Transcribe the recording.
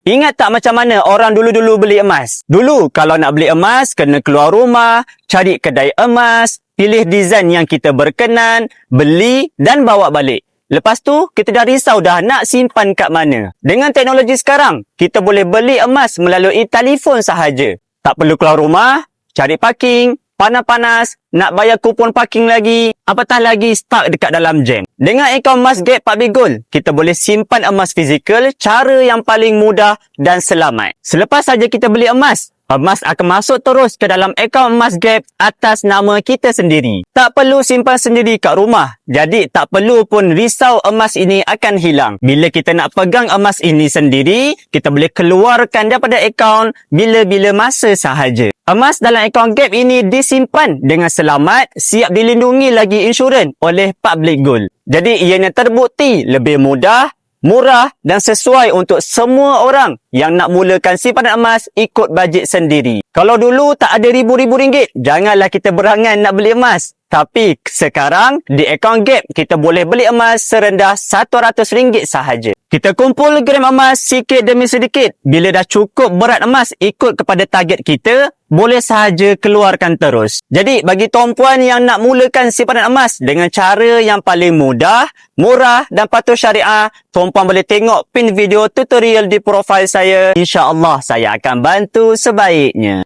Ingat tak macam mana orang dulu-dulu beli emas? Dulu kalau nak beli emas, kena keluar rumah, cari kedai emas, pilih desain yang kita berkenan, beli dan bawa balik. Lepas tu, kita dah risau dah nak simpan kat mana. Dengan teknologi sekarang, kita boleh beli emas melalui telefon sahaja. Tak perlu keluar rumah, cari parking, panas-panas, nak bayar kupon parking lagi, apatah lagi stuck dekat dalam jam. Dengan akaun Emasgap PUBG Gold, kita boleh simpan emas fizikal cara yang paling mudah dan selamat. Selepas saja kita beli emas, emas akan masuk terus ke dalam akaun Emasgap atas nama kita sendiri. Tak perlu simpan sendiri kat rumah. Jadi tak perlu pun risau emas ini akan hilang. Bila kita nak pegang emas ini sendiri, kita boleh keluarkan daripada akaun bila-bila masa sahaja. Emas dalam akaun Gap ini disimpan dengan selamat, siap dilindungi lagi insurans oleh PUBG Gold. Jadi ianya terbukti lebih mudah, murah dan sesuai untuk semua orang yang nak mulakan simpanan emas ikut bajet sendiri. Kalau dulu tak ada ribu-ribu ringgit, janganlah kita berangan nak beli emas. Tapi sekarang di akaun Gap kita boleh beli emas serendah RM100 sahaja. Kita kumpul gram emas sikit demi sedikit. Bila dah cukup berat emas ikut kepada target kita, boleh sahaja keluarkan terus. Jadi bagi tuan-puan yang nak mulakan simpanan emas dengan cara yang paling mudah, murah dan patuh syariah, tuan-puan boleh tengok pin video tutorial di profil saya. InsyaAllah saya akan bantu sebaiknya.